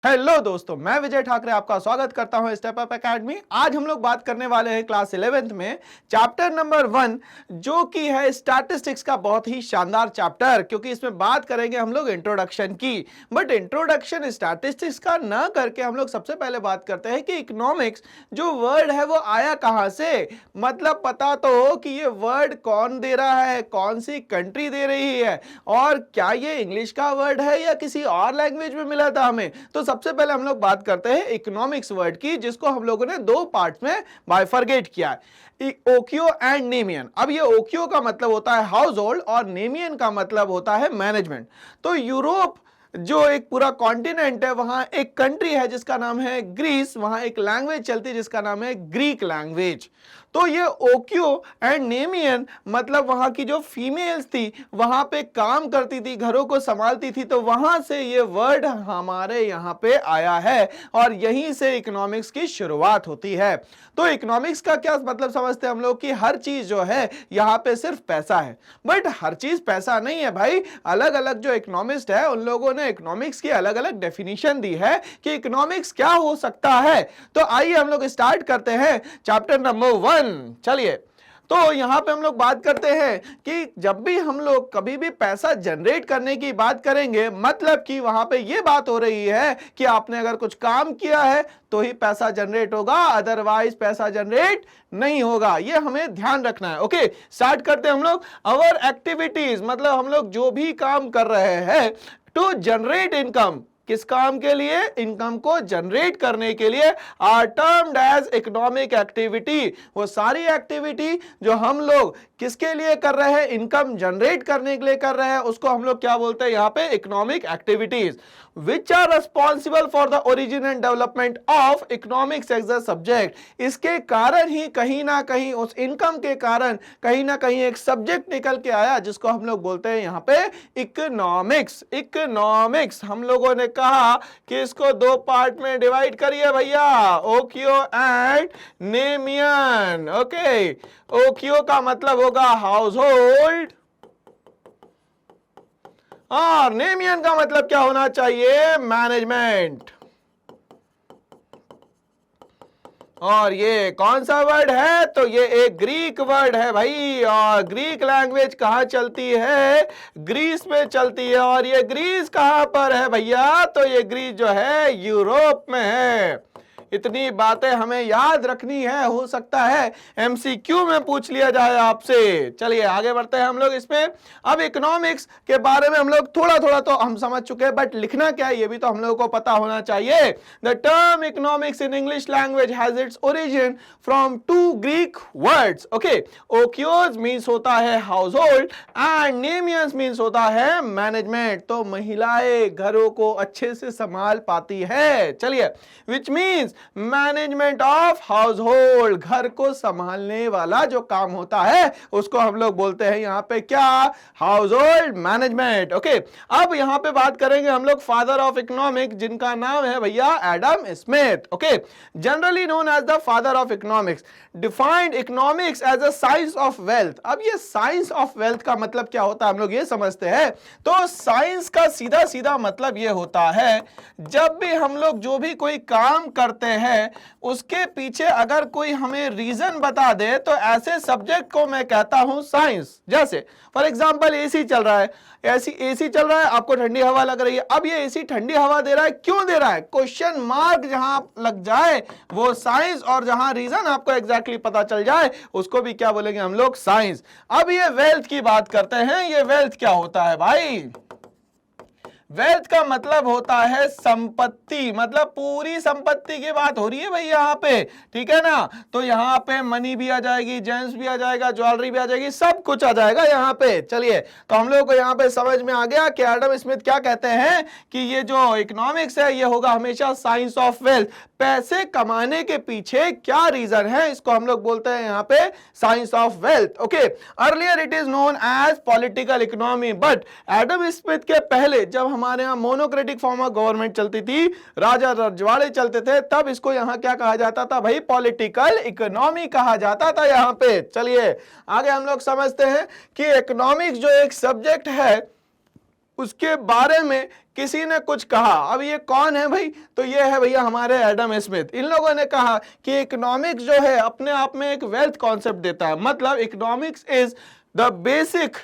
Hello दोस्तों, मैं विजय ठाकरे आपका स्वागत करता हूं स्टेप अप एकेडमी। आज हम लोग बात करने वाले हैं क्लास 11th में चैप्टर नंबर 1 जो कि है स्टैटिस्टिक्स का बहुत ही शानदार चैप्टर, क्योंकि इसमें बात करेंगे हम लोग इंट्रोडक्शन की। बट इंट्रोडक्शन स्टैटिस्टिक्स का ना करके हम लोग सबसे पहले बात करते हैं कि इकोनॉमिक्स जो वर्ड है वो आया कहां से, मतलब पता तो हो कि ये वर्ड कौन दे रहा है, कौन सी कंट्री दे रही है, और क्या ये इंग्लिश का वर्ड है या किसी और लैंग्वेज में मिला था हमें। तो सबसे पहले हम लोग बात करते हैं इकोनॉमिक्स वर्ड की, जिसको हम लोगों ने दो पार्ट्स में बाइफरगेट किया है, ओकियो एंड नेमियन। अब ये ओकियो का मतलब होता है हाउस होल्ड और नेमियन का मतलब होता है मैनेजमेंट। तो यूरोप जो एक पूरा कॉन्टिनेंट है, वहां एक कंट्री है जिसका नाम है ग्रीस, वहां एक लैंग्वेज चलती है जिसका नाम है ग्रीक लैंग्वेज। तो ये ओकियो एंड नेमियन मतलब वहां की जो फीमेल्स थी वहां पे काम करती थी, घरों को संभालती थी, तो वहां से ये वर्ड हमारे यहाँ पे आया है और यहीं से इकोनॉमिक्स की शुरुआत होती है। तो इकोनॉमिक्स का क्या मतलब समझते हैं हम लोग कि हर चीज जो है यहाँ पे सिर्फ पैसा है। बट हर चीज पैसा नहीं है भाई। अलग अलग जो इकोनॉमिस्ट है उन लोगों ने इकोनॉमिक्स की अलग अलग डेफिनेशन दी है कि इकोनॉमिक्स क्या हो सकता है। तो आइए हम लोग स्टार्ट करते हैं चैप्टर नंबर 1। चलिए, तो यहां पे हम लोग बात करते हैं कि जब भी हम लोग कभी भी पैसा जनरेट करने की बात करेंगे, मतलब कि वहां पे ये बात हो रही है कि आपने अगर कुछ काम किया है तो ही पैसा जनरेट होगा, अदरवाइज पैसा जनरेट नहीं होगा। ये हमें ध्यान रखना है। ओके, स्टार्ट करते हैं हम लोग। अवर एक्टिविटीज मतलब हम लोग जो भी काम कर रहे हैं टू जनरेट इनकम, किस काम के लिए? इनकम को जनरेट करने के लिए, are termed as economic activity. वो सारी एक्टिविटी जो हम लोग किसके लिए कर रहे हैं, इनकम जनरेट करने के लिए कर रहे हैं, उसको हम लोग क्या बोलते हैं यहाँ पे? Economic activities. Which are responsible for the origin and development of economics as a subject. इसके कारण ही कहीं ना कहीं, उस इनकम के कारण कहीं ना कहीं एक सब्जेक्ट निकल के आया जिसको हम लोग बोलते हैं यहाँ पे इकोनॉमिक्स। इकोनॉमिक्स हम लोगों ने कहा कि इसको दो पार्ट में डिवाइड करिए भैया, ओकियो एंड नेमियन। ओके, ओकियो का मतलब होगा हाउस होल्ड और नेमियन का मतलब क्या होना चाहिए? मैनेजमेंट। और ये कौन सा वर्ड है? तो ये एक ग्रीक वर्ड है भाई, और ग्रीक लैंग्वेज कहाँ चलती है? ग्रीस में चलती है। और ये ग्रीस कहाँ पर है भैया? तो ये ग्रीस जो है यूरोप में है। इतनी बातें हमें याद रखनी है, हो सकता है एमसीक्यू में पूछ लिया जाए आपसे। चलिए आगे बढ़ते हैं हम लोग इसमें। अब इकोनॉमिक्स के बारे में हम लोग थोड़ा थोड़ा तो हम समझ चुके हैं, बट लिखना क्या है ये भी तो हम लोगों को पता होना चाहिए। The term economics in English language has its origin from two Greek words. Okay, ओकियोज मीन्स होता है हाउस होल्ड एंड नेमियंस मीन्स होता है मैनेजमेंट। तो महिलाएं घरों को अच्छे से संभाल पाती है। चलिए, which means management of house hold, घर को संभालने वाला जो काम होता है उसको हम लोग बोलते हैं यहाँ पे क्या? House hold management. ओके, अब यहाँ पे बात करेंगे हम लोग फादर ऑफ इकोनॉमिक्स, जिनका नाम है भैया Adam Smith. Okay, generally known as the father of economics, defined economics as a science of wealth. अब ये साइंस ऑफ वेल्थ का मतलब क्या होता है हम लोग ये समझते हैं। तो साइंस का सीधा सीधा मतलब ये होता है, जब भी हम लोग जो भी कोई काम करते हैं उसके पीछे अगर कोई हमें रीजन बता दे तो ऐसे सब्जेक्ट को मैं कहता हूं साइंस। जैसे फॉर एग्जांपल एसी चल रहा है, एसी चल रहा है, आपको ठंडी हवा लग रही है। अब ये एसी ठंडी हवा दे रहा है, क्यों दे रहा है? क्वेश्चन मार्क जहां लग जाए वो साइंस, और जहां रीजन आपको एग्जैक्टली पता चल जाए उसको भी क्या बोलेंगे हम लोग? साइंस। अब ये वेल्थ की बात करते हैं। ये वेल्थ क्या होता है भाई? वेल्थ का मतलब होता है संपत्ति, मतलब पूरी संपत्ति की बात हो रही है भाई यहाँ पे, ठीक है ना। तो यहाँ पे मनी भी आ जाएगी, जेम्स भी आ जाएगा, ज्वेलरी भी आ जाएगी, सब कुछ आ जाएगा यहाँ पे। चलिए, तो हम लोग को यहाँ पे समझ में आ गया कि एडम स्मिथ क्या कहते हैं कि ये जो इकोनॉमिक्स है ये होगा हमेशा साइंस ऑफ वेल्थ। पैसे कमाने के पीछे क्या रीजन है, इसको हम लोग बोलते हैं यहाँ पे science of wealth. Okay, earlier it is known as political economy, but Adam Smith के पहले जब हमारे यहाँ मोनोक्रेटिक फॉर्म ऑफ गवर्नमेंट चलती थी, राजा रजवाड़े चलते थे, तब इसको यहाँ क्या कहा जाता था भाई? पॉलिटिकल इकोनॉमी कहा जाता था यहाँ पे। चलिए आगे हम लोग समझते हैं कि इकोनॉमिक्स जो एक सब्जेक्ट है उसके बारे में किसी ने कुछ कहा, अब ये कौन है भाई, तो ये है भैया हमारे एडम स्मिथ। इन लोगों ने कहा कि इकोनॉमिक्स जो है अपने आप में एक वेल्थ कॉन्सेप्ट देता है, मतलब economics is the basic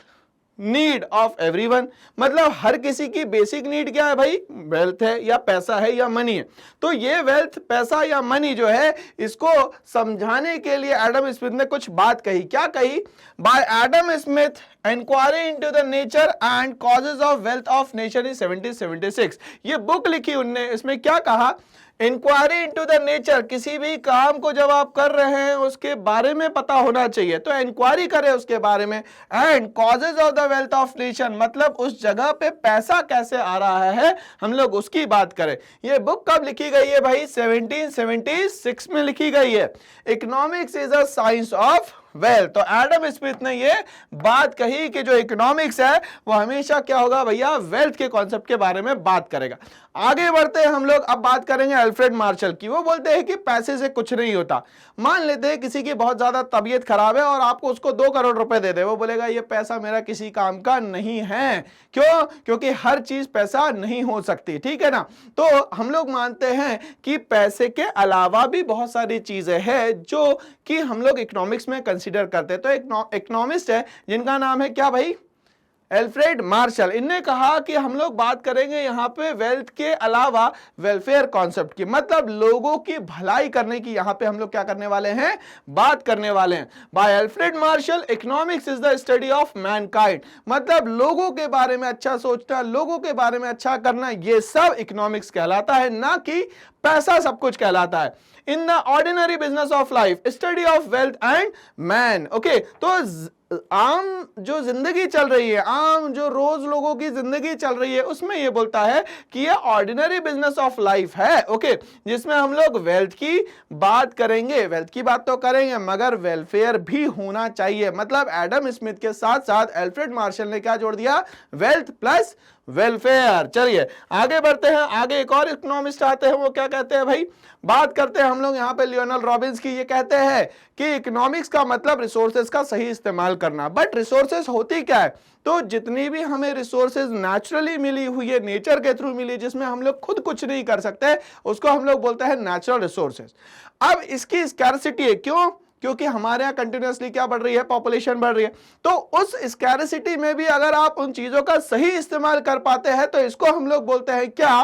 need of everyone, मतलब हर किसी की बेसिक नीड क्या है भाई, वेल्थ है या पैसा है या मनी है। तो ये वेल्थ, पैसा या मनी जो है, इसको समझाने के लिए एडम स्मिथ ने कुछ बात कही। क्या कही? By Adam Smith inquiry into the nature and causes of wealth of nation in 1776। ये बुक लिखी उनने, इसमें क्या कहा? इंक्वायरी इनटू द नेचर, किसी भी काम को जब आप कर रहे हैं उसके बारे में पता होना चाहिए, तो इंक्वायरी करें उसके बारे में। And causes of the wealth of nation, मतलब उस जगह पे पैसा कैसे आ रहा है, हम लोग उसकी बात करें। ये बुक कब लिखी गई है भाई? 1776 में लिखी गई है। Economics is a science of wealth. तो एडम स्मिथ ने ये बात कही कि जो इकोनॉमिक्स है वो हमेशा क्या होगा भैया, वेल्थ के कॉन्सेप्ट के बारे में बात करेगा। आगे बढ़ते हैं हम लोग, अब बात करेंगे अल्फ्रेड मार्शल की। वो बोलते हैं कि पैसे से कुछ नहीं होता। मान लेते हैं किसी की बहुत ज्यादा तबीयत खराब है और आपको उसको 2 करोड़ रुपए दे दे, वो बोलेगा ये पैसा मेरा किसी काम का नहीं है। क्यों? क्योंकि हर चीज पैसा नहीं हो सकती, ठीक है ना। तो हम लोग मानते हैं कि पैसे के अलावा भी बहुत सारी चीजें हैं जो कि हम लोग इकोनॉमिक्स में कंसीडर करते हैं। तो इकोनॉमिस्ट है जिनका नाम है क्या भाई, अल्फ्रेड मार्शल। इनने कहा कि हम लोग बात करेंगे यहाँ पे वेल्थ के अलावा वेलफेयर कॉन्सेप्ट की, मतलब लोगों की भलाई करने की यहाँ पे हम लोग क्या करने वाले हैं, बात करने वाले हैं। By Alfred Marshall economics is the study of mankind, मतलब लोगों के बारे में अच्छा सोचना, लोगों के बारे में अच्छा करना, ये सब इकोनॉमिक्स कहलाता है, ना कि पैसा सब कुछ कहलाता है। In the ordinary business of life study of wealth and man. Okay, तो आम जो जिंदगी चल रही है, आम जो रोज लोगों की जिंदगी चल रही है, उसमें ये बोलता है कि ये ऑर्डिनरी बिजनेस ऑफ लाइफ है। ओके, जिसमें हम लोग वेल्थ की बात करेंगे, वेल्थ की बात तो करेंगे मगर वेलफेयर भी होना चाहिए। मतलब एडम स्मिथ के साथ साथ अल्फ्रेड मार्शल ने क्या जोड़ दिया, वेल्थ प्लस वेलफेयर। चलिए आगे बढ़ते हैं, आगे एक और इकोनॉमिस्ट आते हैं, वो क्या कहते हैं भाई, बात करते हैं हम लोग यहाँ पे लियोनल रॉबिन्स की। ये कहते हैं कि इकोनॉमिक्स का मतलब रिसोर्सेज का सही इस्तेमाल करना। बट रिसोर्सेज होती क्या है, तो जितनी भी हमें रिसोर्सेज नेचुरली मिली हुई है, नेचर के थ्रू मिली, जिसमें हम लोग खुद कुछ नहीं कर सकते, उसको हम लोग बोलते हैं नेचुरल रिसोर्सेज। अब इसकी स्कैरसिटी है, क्यों? क्योंकि हमारे यहाँ कंटिन्यूअसली क्या बढ़ रही है, पॉपुलेशन बढ़ रही है। तो उस स्कैरसिटी में भी अगर आप उन चीजों का सही इस्तेमाल कर पाते हैं तो इसको हम लोग बोलते हैं क्या,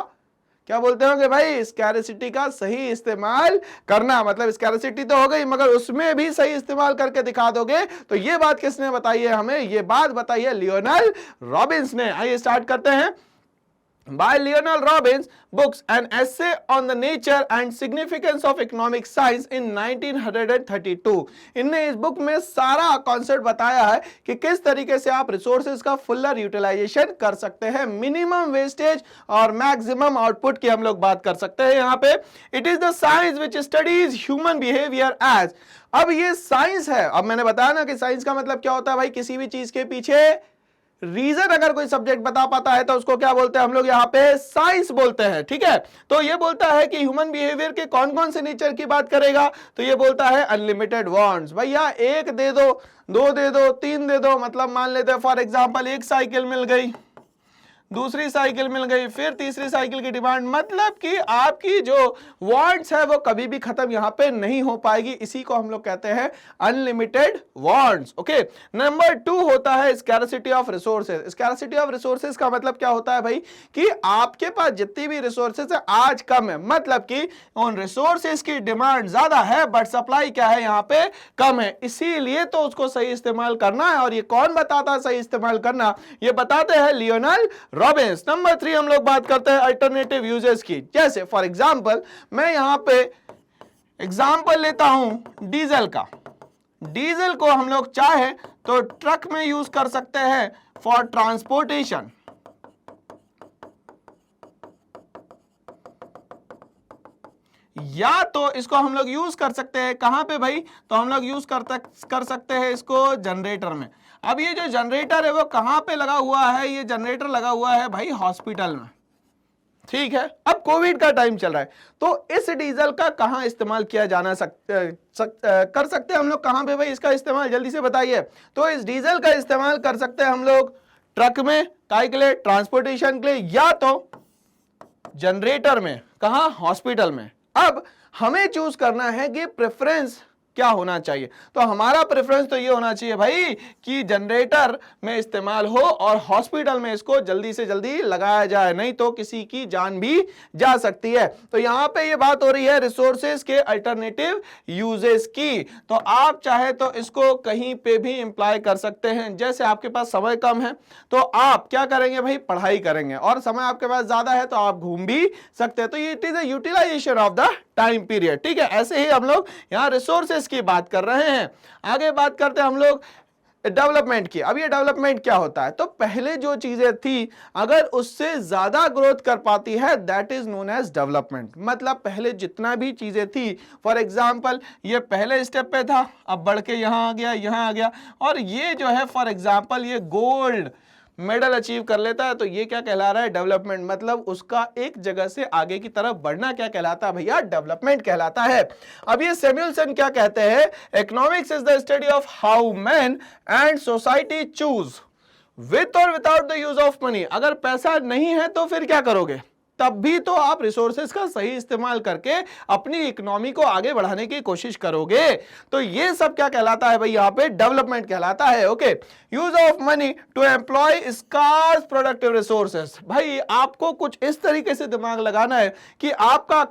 क्या बोलते होंगे भाई, स्कैरसिटी का सही इस्तेमाल करना। मतलब स्कैरसिटी तो हो गई मगर उसमें भी सही इस्तेमाल करके दिखा दोगे। तो ये बात किसने बताई है हमें, ये बात बताई है लियोनल रॉबिन्स ने। आइए स्टार्ट करते हैं। By Lionel Robbins books an essay on the nature and significance of economic science in 1932। इनने इस बुक में सारा कॉन्सेप्ट बताया है कि किस तरीके से आप रिसोर्सेज का फुलर यूटिलाइजेशन कर सकते हैं, मिनिमम वेस्टेज और मैक्सिमम आउटपुट की हम लोग बात कर सकते हैं। यहाँ पे it is the science which studies human behaviour as. अब ये साइंस है, अब मैंने बताया ना कि साइंस का मतलब क्या होता है भाई, किसी भी चीज के पीछे रीजन अगर कोई सब्जेक्ट बता पाता है तो उसको क्या बोलते हैं हम लोग यहाँ पे, साइंस बोलते हैं। ठीक है, तो ये बोलता है कि ह्यूमन बिहेवियर के कौन कौन से नेचर की बात करेगा, तो ये बोलता है अनलिमिटेड वांट्स। भैया 1 दे दो, 2 दे दो, 3 दे दो, मतलब मान लेते हैं फॉर एग्जांपल एक साइकिल मिल गई, दूसरी साइकिल मिल गई, फिर तीसरी साइकिल की डिमांड, मतलब कि आपकी जो वांट्स है वो कभी भी खत्म यहाँ पे नहीं हो पाएगी। इसी को हम लोग कहते हैं अनलिमिटेड वांट्स। ओके, नंबर 2 होता है scarcity of resources. Scarcity of resources का मतलब क्या होता है भाई, कि आपके पास जितनी भी रिसोर्सेज है आज कम है, मतलब कि उन रिसोर्सेज की डिमांड ज्यादा है बट सप्लाई क्या है यहाँ पे कम है, इसीलिए तो उसको सही इस्तेमाल करना है। और ये कौन बताता है सही इस्तेमाल करना, ये बताते हैं लियोनल रॉबिन्स। नंबर 3 हम लोग बात करते हैं अल्टरनेटिव यूजेस की। जैसे फॉर एग्जांपल मैं यहां पे एग्जांपल लेता हूं डीजल का। डीजल को हम लोग चाहे तो ट्रक में यूज कर सकते हैं फॉर ट्रांसपोर्टेशन, या तो इसको हम लोग यूज कर सकते हैं कहां पे भाई, तो हम लोग यूज कर सकते हैं इसको जनरेटर में। अब ये जो जनरेटर है वो कहां पे लगा हुआ है, ये जनरेटर लगा हुआ है भाई हॉस्पिटल में। ठीक है, अब कोविड का टाइम चल रहा है तो इस डीजल का कहां इस्तेमाल किया जाना कर सकते हैं हम लोग, कहां पे भाई इसका इस्तेमाल, जल्दी से बताइए। तो इस डीजल का इस्तेमाल कर सकते हैं हम लोग ट्रक में, काय के लिए, ट्रांसपोर्टेशन के लिए, या तो जनरेटर में, कहां, हॉस्पिटल में। अब हमें चूज करना है कि प्रेफरेंस क्या होना चाहिए। तो हमारा प्रेफरेंस तो ये होना चाहिए भाई कि जनरेटर में इस्तेमाल हो और हॉस्पिटल में इसको जल्दी से जल्दी लगाया जाए, नहीं तो किसी की जान भी जा सकती है। तो यहां पे ये बात हो रही है रिसोर्सेज के अल्टरनेटिव यूजेस की। तो आप चाहे तो इसको कहीं पे भी इंप्लाई कर सकते हैं। जैसे आपके पास समय कम है तो आप क्या करेंगे भाई, पढ़ाई करेंगे, और समय आपके पास ज्यादा है तो आप घूम भी सकते हैं। तो ये it is a utilization of the time period. ठीक है, ऐसे ही हम लोग यहां रिसोर्सेज की बात कर रहे हैं। आगे बात करते हैं हम लोग डेवलपमेंट की। अब ये डेवलपमेंट क्या होता है, तो पहले जो चीजें थी अगर उससे ज्यादा ग्रोथ कर पाती है that is known as development. मतलब पहले जितना भी चीजें थी, फॉर एग्जांपल ये पहले स्टेप पे था, अब बढ़ के यहां आ गया, यहां आ गया, और ये जो है फॉर एग्जांपल ये गोल्ड मेडल अचीव कर लेता है, तो ये क्या कहला रहा है, डेवलपमेंट। मतलब उसका एक जगह से आगे की तरफ बढ़ना क्या कहलाता है भैया, डेवलपमेंट कहलाता है। अब ये सैमुअलसन क्या कहते हैं, economics is the study of how man and society choose with और without the use of money. अगर पैसा नहीं है तो फिर क्या करोगे, तब भी तो आप रिसोर्सेज का सही इस्तेमाल करके अपनी इकोनॉमी को आगे बढ़ाने की कोशिश करोगे। तो ये सब क्या कहलाता है भाई, यहां पे डेवलपमेंट कहलाता है। Okay, use of money to employ scarce productive resources. भाई आपको कुछ इस तरीके से दिमाग लगाना है कि आपका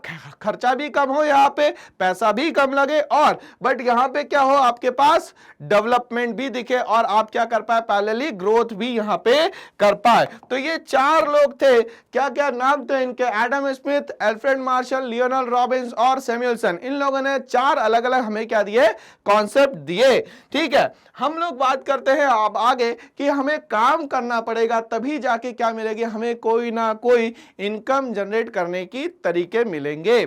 खर्चा भी कम हो, यहां पे पैसा भी कम लगे, और बट यहां पे क्या हो, आपके पास डेवलपमेंट भी दिखे और आप क्या कर पाए, पैरेलली ग्रोथ भी यहां पे कर पाए। तो ये चार लोग थे, क्या क्या नाम थे इनके, Adam Smith, Alfred Marshall, Lionel Robins और सैमुअलसन। इन लोगों ने चार अलग अलग हमें क्या दिए, कॉन्सेप्ट दिए। ठीक है, हम लोग बात करते हैं अब आगे कि हमें काम करना पड़ेगा तभी जाके क्या मिलेगी, हमें कोई ना कोई इनकम जनरेट करने की तरीके मिलेंगे।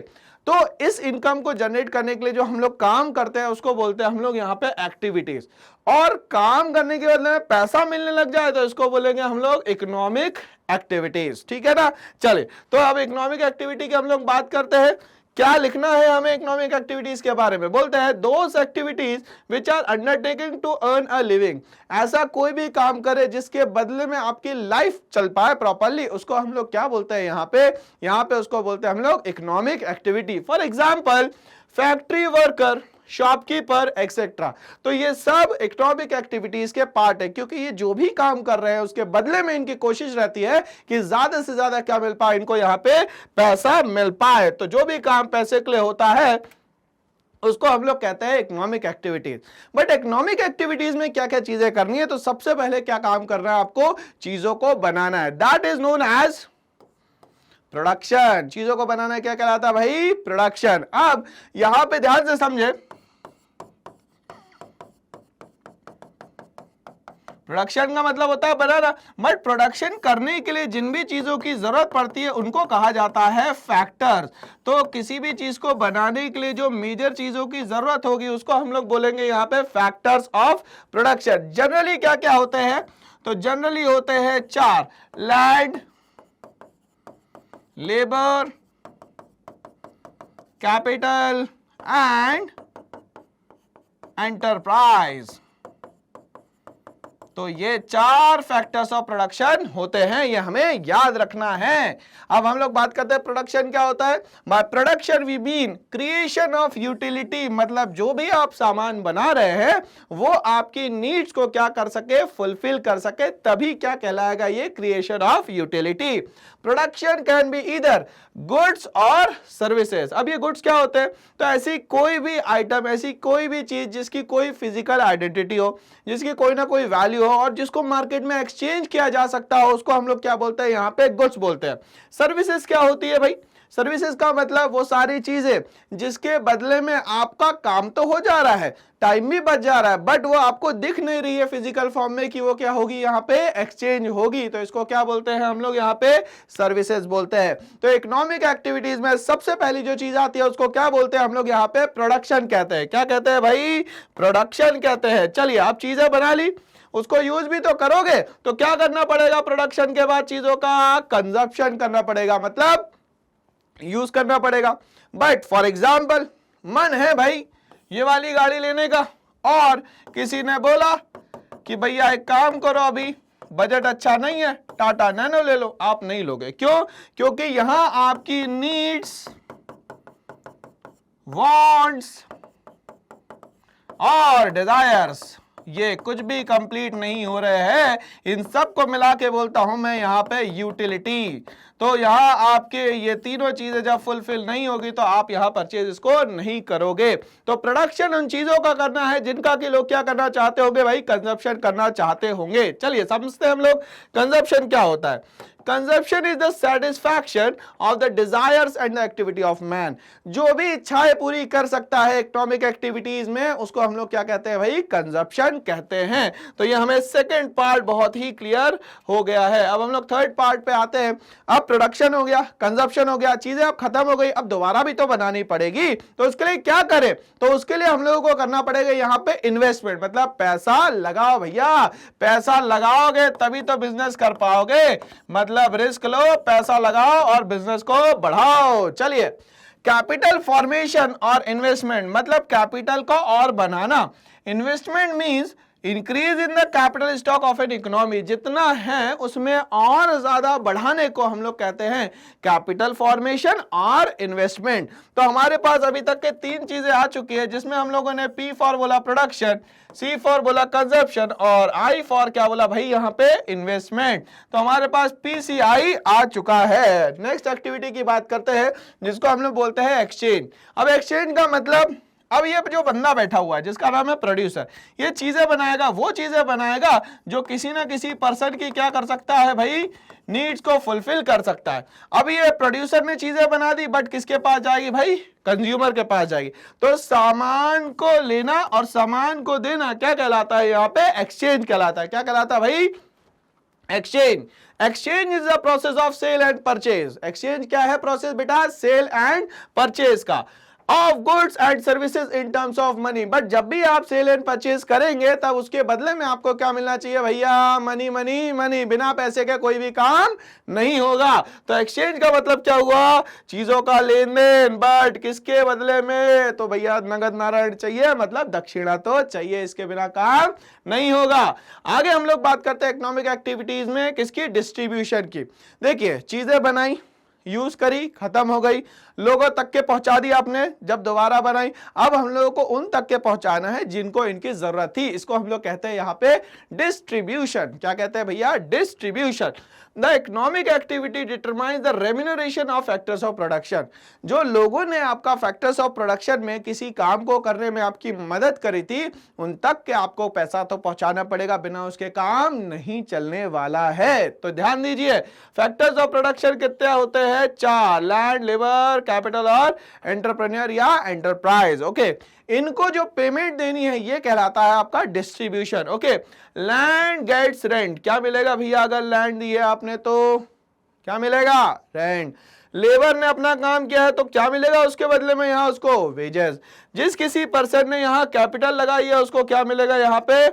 तो इस इनकम को जनरेट करने के लिए जो हम लोग काम करते हैं उसको बोलते हैं हम लोग यहाँ पे एक्टिविटीज, और काम करने के बदले में पैसा मिलने लग जाए तो इसको बोलेंगे हम लोग इकोनॉमिक एक्टिविटीज। ठीक है ना, चले तो अब इकोनॉमिक एक्टिविटी की हम लोग बात करते हैं। क्या लिखना है हमें इकोनॉमिक एक्टिविटीज के बारे में, बोलते हैं those activities which are undertaking to earn a living. ऐसा कोई भी काम करे जिसके बदले में आपकी लाइफ चल पाए प्रॉपर्ली, उसको हम लोग क्या बोलते हैं, यहाँ पे उसको बोलते हैं हम लोग economic activity. For example factory worker, shopkeeper etcetera. तो ये सब इकोनॉमिक एक्टिविटीज के पार्ट है, क्योंकि ये जो भी काम कर रहे हैं उसके बदले में इनकी कोशिश रहती है कि ज्यादा से ज्यादा क्या मिल पाए, इनको यहाँ पे पैसा मिल पाए। तो जो भी काम पैसे के लिए होता है उसको हम लोग कहते हैं economic activities. But economic activities में क्या क्या चीजें करनी है, तो सबसे पहले क्या काम करना है, आपको चीजों को बनाना है, that is known as production. चीजों को बनाना क्या कहलाता है भाई, प्रोडक्शन। अब यहां पे ध्यान से समझे, प्रोडक्शन का मतलब होता है बनाना, बट प्रोडक्शन करने के लिए जिन भी चीजों की जरूरत पड़ती है उनको कहा जाता है फैक्टर्स। तो किसी भी चीज को बनाने के लिए जो मेजर चीजों की जरूरत होगी उसको हम लोग बोलेंगे यहाँ पे फैक्टर्स ऑफ प्रोडक्शन। जनरली क्या क्या होते हैं, तो जनरली होते हैं चार, land, labour, capital and enterprise. तो ये चार फैक्टर्स ऑफ प्रोडक्शन होते हैं, ये हमें याद रखना है। अब हम लोग बात करते हैं प्रोडक्शन क्या होता है। By production we mean creation of utility, मतलब जो भी आप सामान बना रहे हैं वो आपकी नीड्स को क्या कर सके, फुलफिल कर सके, तभी क्या कहलाएगा ये creation of utility. Production can be either goods और सर्विसेज। अब ये गुड्स क्या होते हैं, तो ऐसी कोई भी आइटम, ऐसी कोई भी चीज जिसकी कोई फिजिकल आइडेंटिटी हो, जिसकी कोई ना कोई वैल्यू हो और जिसको मार्केट में एक्सचेंज किया जा सकता हो, उसको हम लोग क्या बोलते हैं, यहाँ पे गुड्स बोलते हैं। सर्विसेज क्या होती है भाई, सर्विसेज का मतलब वो सारी चीजें जिसके बदले में आपका काम तो हो जा रहा है, टाइम भी बच जा रहा है, बट वो आपको दिख नहीं रही है फिजिकल फॉर्म में कि वो क्या होगी, यहाँ पे एक्सचेंज होगी, तो इसको क्या बोलते हैं हम लोग, यहाँ पे सर्विसेज बोलते हैं। तो इकोनॉमिक एक्टिविटीज में सबसे पहली जो चीज आती है उसको क्या बोलते हैं हम लोग, यहाँ पे प्रोडक्शन कहते हैं। क्या कहते हैं भाई, प्रोडक्शन कहते हैं। चलिए आप चीजें बना ली, उसको यूज भी तो करोगे, तो क्या करना पड़ेगा, प्रोडक्शन के बाद चीजों का कंजप्शन करना पड़ेगा, मतलब यूज करना पड़ेगा। बट फॉर एग्जाम्पल मन है भाई ये वाली गाड़ी लेने का, और किसी ने बोला कि भैया एक काम करो, अभी बजट अच्छा नहीं है, टाटा नैनो ले लो, आप नहीं लोगे। क्यों? क्योंकि यहां आपकी नीड्स, वांट्स और डिजायर्स ये कुछ भी कंप्लीट नहीं हो रहे हैं। इन सब को मिला के बोलता हूं मैं यहां पे यूटिलिटी। तो यहां आपके ये तीनों चीजें जब फुलफिल नहीं होगी तो आप यहां परचेज इसको नहीं करोगे। तो प्रोडक्शन उन चीजों का करना है जिनका कि लोग क्या करना चाहते होंगे भाई, कंजप्शन करना चाहते होंगे। चलिए समझते हैं हम लोग कंजप्शन क्या होता है। Consumption is the satisfaction of the desires and the activity of man. जो भी इच्छाएं पूरी कर सकता है इकोनॉमिक एक्टिविटीज में, उसको हम लोग क्या कहते हैं भाई, कंजप्शन कहते हैं। तो ये हमें सेकंड पार्ट बहुत ही क्लियर हो गया है। अब हम लोग थर्ड पार्ट पे आते हैं। अब प्रोडक्शन हो गया, कंजप्शन हो गया, चीजें अब खत्म हो गई, अब दोबारा भी तो बनानी पड़ेगी। तो उसके लिए क्या करें? तो उसके लिए हम लोगों को करना पड़ेगा यहाँ पे इन्वेस्टमेंट, मतलब पैसा लगाओ भैया। पैसा लगाओगे तभी तो बिजनेस कर पाओगे। मतलब रिस्क लो, पैसा लगाओ और बिजनेस को बढ़ाओ। चलिए, कैपिटल फॉर्मेशन और इन्वेस्टमेंट मतलब कैपिटल को और बनाना। Investment means increase in the capital stock of an economy. जितना है उसमें और ज्यादा बढ़ाने को हम लोग कहते हैं कैपिटल फॉर्मेशन और इन्वेस्टमेंट। तो हमारे पास अभी तक के तीन चीजें आ चुकी है, जिसमें हम लोगों ने P फॉर बोला प्रोडक्शन, C फॉर बोला कंजप्शन और I फॉर क्या बोला भाई यहाँ पे, इन्वेस्टमेंट। तो हमारे पास PCI आ चुका है। नेक्स्ट एक्टिविटी की बात करते हैं जिसको हम लोग बोलते हैं एक्सचेंज। अब एक्सचेंज का मतलब, अब ये जो बंदा बैठा हुआ है जिसका नाम है प्रोड्यूसर, ये चीजें बनाएगा, वो चीजें बनाएगा जो किसी ना किसी पर्सन की क्या कर सकता है भाई, नीड्स को फुलफिल कर सकता है। अब ये प्रोड्यूसर ने चीजें बना दी, बट किसके पास जाएगी भाई, कंज्यूमर के पास जाएगी। तो सामान को लेना और सामान को देना क्या कहलाता है यहाँ पे, एक्सचेंज कहलाता है। क्या कहलाता है भाई, exchange. Exchange is the process of sale and purchase. Exchange क्या है प्रोसेस बेटा, सेल एंड परचेज का, of goods and services in terms of money. But जब भी आप सेल एंड परचेज करेंगे तब उसके बदले में आपको क्या मिलना चाहिए भैया, मनी मनी मनी। बिना पैसे के कोई भी काम नहीं होगा। तो एक्सचेंज का मतलब क्या हुआ, चीजों का लेन देन, बट किसके बदले में, तो भैया नगद नारायण चाहिए, मतलब दक्षिणा तो चाहिए, इसके बिना काम नहीं होगा। आगे हम लोग बात करते हैं इकोनॉमिक एक्टिविटीज में किसकी, डिस्ट्रीब्यूशन की। देखिए, चीजें बनाई, यूज करी, खत्म हो गई, लोगों तक के पहुंचा दी आपने, जब दोबारा बनाई, अब हम लोगों को उन तक के पहुंचाना है जिनको इनकी जरूरत थी। इसको हम लोग कहते हैं यहाँ पे डिस्ट्रीब्यूशन। क्या कहते हैं भैया, distribution. The economic activity determines the remuneration of factors of production. जो लोगों ने आपका फैक्टर्स ऑफ प्रोडक्शन में किसी काम को करने में आपकी मदद करी थी, उन तक के आपको पैसा तो पहुंचाना पड़ेगा, बिना उसके काम नहीं चलने वाला है। तो ध्यान दीजिए, फैक्टर्स ऑफ प्रोडक्शन कितने होते हैं, 4, लैंड, लेबर, कैपिटल और एंटरप्रेन्योर या एंटरप्राइज। ओके, इनको जो पेमेंट देनी है ये कहलाता है आपका distribution. Okay, land gets rent. क्या मिलेगा भैया, अगर लैंड दी है आपने तो क्या मिलेगा, रेंट। लेबर ने अपना काम किया है तो क्या मिलेगा उसके बदले में, यहां उसको वेजेस। जिस किसी पर्सन ने यहां कैपिटल लगाई है उसको क्या मिलेगा यहाँ पे,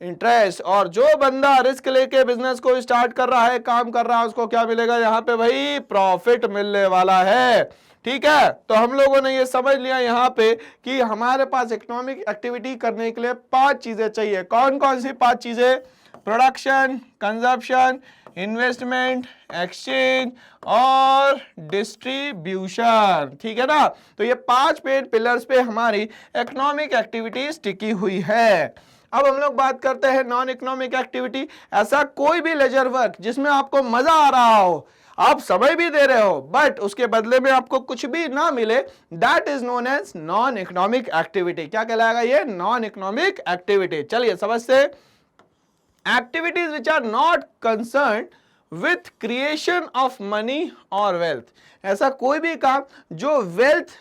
इंटरेस्ट। और जो बंदा रिस्क लेके बिजनेस को स्टार्ट कर रहा है, काम कर रहा है, उसको क्या मिलेगा यहाँ पे भाई, प्रॉफिट मिलने वाला है। ठीक है, तो हम लोगों ने ये समझ लिया यहाँ पे कि हमारे पास इकोनॉमिक एक्टिविटी करने के लिए 5 चीजें चाहिए। कौन कौन सी 5 चीजें, प्रोडक्शन, कंजप्शन, इन्वेस्टमेंट, एक्सचेंज और डिस्ट्रीब्यूशन। ठीक है ना। तो ये 5 पिलर्स पे हमारी इकोनॉमिक एक्टिविटीज टिकी हुई है। अब हम लोग बात करते हैं नॉन इकोनॉमिक एक्टिविटी। ऐसा कोई भी लेजर वर्क जिसमें आपको मजा आ रहा हो, आप समय भी दे रहे हो, बट उसके बदले में आपको कुछ भी ना मिले, that is known as non economic activity. क्या कहलाएगा ये, नॉन इकोनॉमिक एक्टिविटी। चलिए समझते, activities which are not concern with creation of money और वेल्थ। ऐसा कोई भी काम जो वेल्थ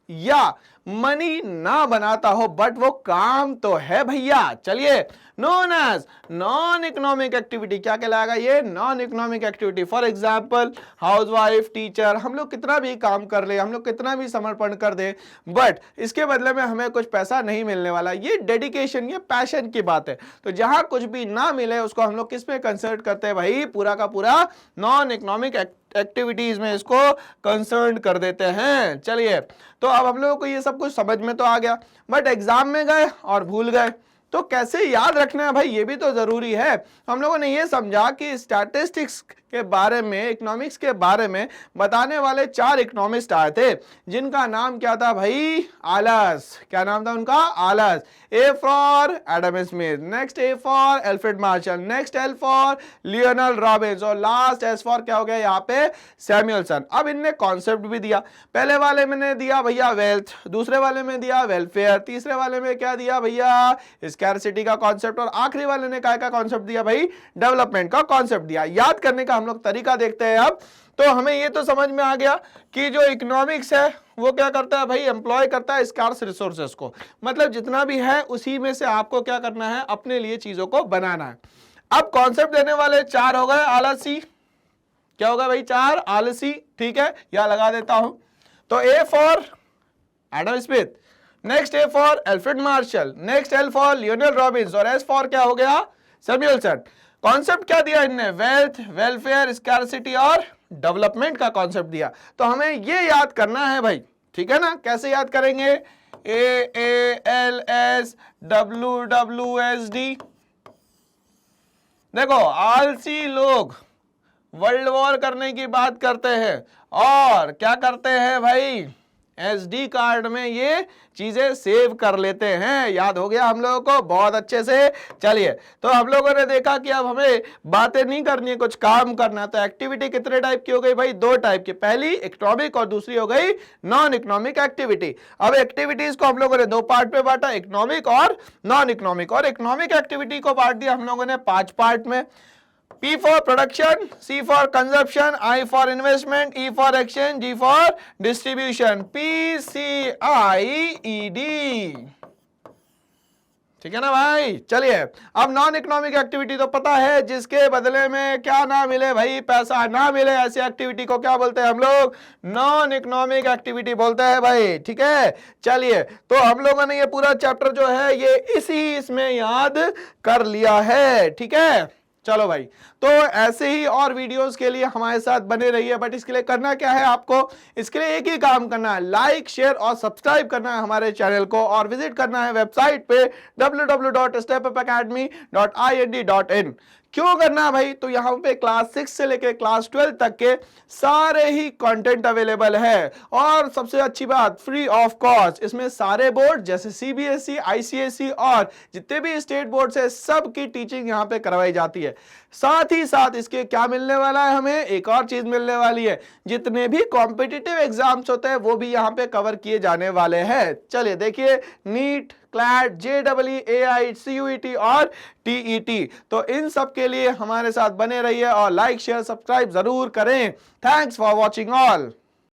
या मनी ना बनाता हो, बट वो काम तो है भैया। चलिए, known as non economic activity. क्या कहलाएगा ये, non economic activity. For example, housewife, teacher, हम लोग कितना भी काम कर ले, हम लोग कितना भी समर्पण कर दे, बट इसके बदले में हमें कुछ पैसा नहीं मिलने वाला। ये डेडिकेशन, ये पैशन की बात है। तो जहां कुछ भी ना मिले उसको हम लोग किस में कंसर्न करते हैं भाई, पूरा का पूरा नॉन इकोनॉमिक एक्टिविटीज में इसको कंसर्न कर देते हैं। चलिए, तो अब हम लोगों को ये सब कुछ समझ में तो आ गया, बट एग्जाम में गए और भूल गए। तो कैसे याद रखना है भाई, ये भी तो जरूरी है। हम लोगों ने ये समझा कि स्टैटिस्टिक्स के बारे में, इकोनॉमिक्स के बारे में बताने वाले 4 इकोनॉमिस्ट आए थे, जिनका नाम क्या था भाई, आलस। क्या नाम था उनका, आलस। A for Adam Smith, next A for Alfred Marshall, next L for Lionel Robins, और लास्ट एस फॉर क्या हो गया यहाँ पे, सैमुअलसन। अब इनने कॉन्सेप्ट भी दिया। पहले वाले में दिया भैया वेल्थ, दूसरे वाले में दिया वेलफेयर, तीसरे वाले में क्या दिया भैया, स्कैरसिटी का कॉन्सेप्ट, और आखिरी वाले ने क्या कॉन्सेप्ट दिया भाई, डेवलपमेंट का कॉन्सेप्ट दिया। याद करने का हम लोग तरीका देखते हैं अब। तो हमें ये तो समझ में आ गया कि जो इकोनॉमिक्स है वो क्या करता है भाई, एम्प्लॉय करता है स्कार्स रिसोर्सेस को, मतलब जितना भी है उसी में से आपको क्या करना है, अपने लिए चीजों को बनाना है। अब कॉन्सेप्ट देने वाले 4 हो गए, आलसी। क्या होगा भाई, 4 आलसी, ठीक है, यहां लगा देता हूं। तो A for Adam Smith, next A for Alfred Marshall, next L for Lionel Robins, और एस फॉर क्या हो गया, सैमुअलसन। कॉन्सेप्ट क्या दिया इनने, वेल्थ, वेलफेयर, स्कैरसिटी और डेवलपमेंट का कॉन्सेप्ट दिया। तो हमें ये याद करना है भाई, ठीक है ना। कैसे याद करेंगे, AALSWWSD। देखो आलसी लोग वर्ल्ड वॉर करने की बात करते हैं और क्या करते हैं भाई, SD कार्ड में ये चीजें सेव कर लेते हैं। याद हो गया हम लोगों को बहुत अच्छे से। चलिए, तो हम लोगों ने देखा कि अब हमें बातें नहीं करनी है, कुछ काम करना है। तो एक्टिविटी कितने टाइप की हो गई भाई, 2 टाइप की, पहली इकोनॉमिक और दूसरी हो गई नॉन इकोनॉमिक एक्टिविटी। अब एक्टिविटीज को हम लोगों ने 2 पार्ट में बांटा, इकोनॉमिक और नॉन इकोनॉमिक। और इकोनॉमिक एक्टिविटी को बांट दिया हम लोगों ने 5 पार्ट में। P for production, C for consumption, I for investment, E for exchange, G for distribution, PCIED। ठीक है ना भाई। चलिए, अब नॉन इकोनॉमिक एक्टिविटी तो पता है, जिसके बदले में क्या ना मिले भाई, पैसा ना मिले, ऐसी एक्टिविटी को क्या बोलते हैं हम लोग, नॉन इकोनॉमिक एक्टिविटी बोलते हैं भाई, ठीक है। चलिए, तो हम लोगों ने ये पूरा चैप्टर जो है ये इसमें याद कर लिया है, ठीक है। चलो भाई, तो ऐसे ही और वीडियोस के लिए हमारे साथ बने रहिए। बट इसके लिए करना क्या है आपको, इसके लिए एक ही काम करना है, लाइक, शेयर और सब्सक्राइब करना है हमारे चैनल को, और विजिट करना है वेबसाइट पे www.stepupacademy.ind.in। क्यों करना है भाई, तो यहाँ पे क्लास 6 से लेके क्लास 12 तक के सारे ही कंटेंट अवेलेबल है, और सबसे अच्छी बात फ्री ऑफ कॉस्ट। इसमें सारे बोर्ड जैसे CBSE, ICSE और जितने भी स्टेट बोर्ड है सब की टीचिंग यहाँ पे करवाई जाती है। साथ ही साथ इसके क्या मिलने वाला है, हमें एक और चीज मिलने वाली है, जितने भी कॉम्पिटिटिव एग्जाम्स होते हैं वो भी यहाँ पे कवर किए जाने वाले हैं। चलिए देखिए, NEET, CLAT, JEE, AI, CUET और TET, तो इन सब के लिए हमारे साथ बने रहिए और लाइक, शेयर, सब्सक्राइब जरूर करें। Thanks for watching all.